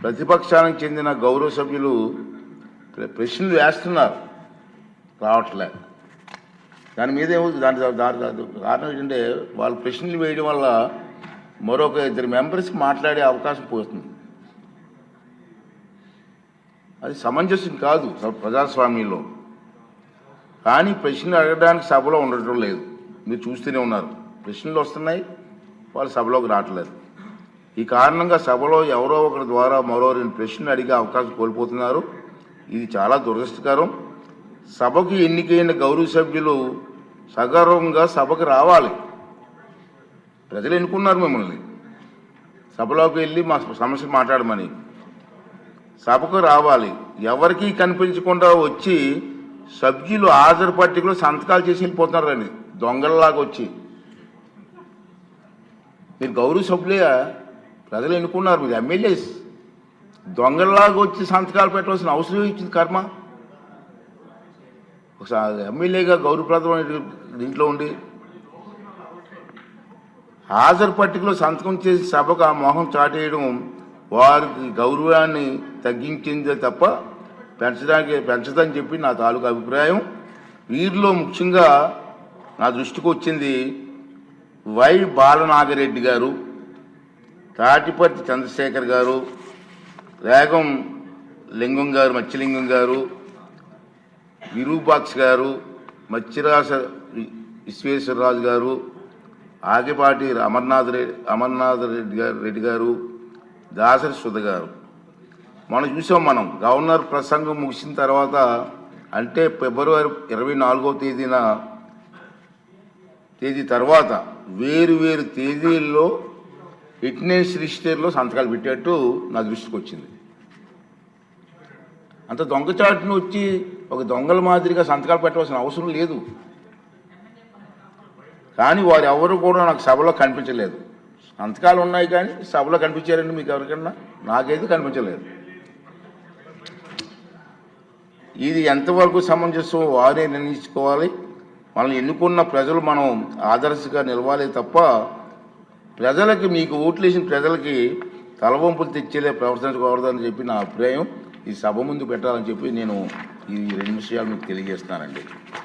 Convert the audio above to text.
ప్రతిపక్షానికి చెందిన గౌరవ సభ్యులు ప్రశ్నలు వేస్తున్నారు, రావట్లే. దాని మీద దాని కారణం ఏంటంటే వాళ్ళు ప్రశ్నలు వేయడం వల్ల మరొక 2 మెంబర్స్కి మాట్లాడే అవకాశం పోతుంది. అది సమంజసం కాదు ప్రజాస్వామ్యంలో. కానీ ప్రశ్నలు అడగడానికి సభలో ఉండటం లేదు. మీరు చూస్తూనే ఉన్నారు, ప్రశ్నలు వస్తున్నాయి, వాళ్ళు సభలోకి రావట్లేదు. ఈ కారణంగా సభలో ఎవరో ఒకరి ద్వారా మరో 2 ప్రశ్నలు అడిగే అవకాశం కోల్పోతున్నారు. ఇది చాలా దురదృష్టకరం. సభకు ఎన్నికైన గౌరవ సభ్యులు సగర్వంగా సభకు రావాలి. ప్రజలు ఎన్నుకున్నారు మిమ్మల్ని, సభలోకి వెళ్ళి మా సమస్య మాట్లాడమని. సభకు రావాలి. ఎవరికీ కనిపించకుండా వచ్చి సభ్యులు హాజరు పట్టికలో సంతకాలు చేసి వెళ్ళిపోతున్నారండి, దొంగలలాగా వచ్చి. మీరు గౌరవ సభ్యులే, ప్రజలు ఎన్నుకున్నారు, మీరు ఎమ్మెల్యేస్. దొంగలలాగా వచ్చి సంతకాలు పెట్టవలసిన అవసరం ఇచ్చింది కర్మ. ఒకసారి ఎమ్మెల్యేగా గౌరవప్రదమైన దీంట్లో ఉండి హాజరు పట్టికలో సంతకం చేసి సభకు ఆ మొహం చాటేయడం వారికి గౌరవాన్ని తగ్గించిందే తప్ప పెంచదని చెప్పి నా తాలూకు అభిప్రాయం. వీరిలో ముఖ్యంగా నా దృష్టికి వచ్చింది వై బాలనాగిరెడ్డి గారు, తాటిపర్తి చంద్రశేఖర్ గారు, రేగం లింగం గారు, మత్స్యలింగం గారు, విరూపాక్ష గారు, మత్స్యరాజ విశ్వేశ్వరరాజు గారు, ఆగిపాటి అమర్నాథ్ రెడ్డి గారు, దాసరి సుధ గారు. మనం చూసాం. మనం గవర్నర్ ప్రసంగం ముగిసిన తర్వాత, అంటే ఫిబ్రవరి 24వ తేదీ తర్వాత వేరు తేదీల్లో అటెండెన్స్ రిజిస్టర్లో సంతకాలు పెట్టేట్టు నా దృష్టికి వచ్చింది. అంత దొంగచాటును వచ్చి ఒక దొంగల మాదిరిగా సంతకాలు పెట్టవలసిన అవసరం లేదు. కానీ వారు ఎవరు కూడా నాకు సభలో కనిపించలేదు. సంతకాలు ఉన్నాయి కానీ సభలో కనిపించారండి మీకు ఎవరికన్నా? నాకైతే కనిపించలేదు. ఇది ఎంతవరకు సమంజసం వారే నిర్ణయించుకోవాలి. మనల్ని ఎన్నుకున్న ప్రజలు మనం ఆదర్శంగా నిలవాలి తప్ప ప్రజలకి, మీకు ఓట్లు వేసిన ప్రజలకి తలవంపులు తెచ్చేలే ప్రవర్తించకూడదని చెప్పి నా అభిప్రాయం. ఈ సభ ముందు పెట్టాలని చెప్పి నేను ఈ 2 విషయాలు మీకు తెలియజేస్తున్నానండి.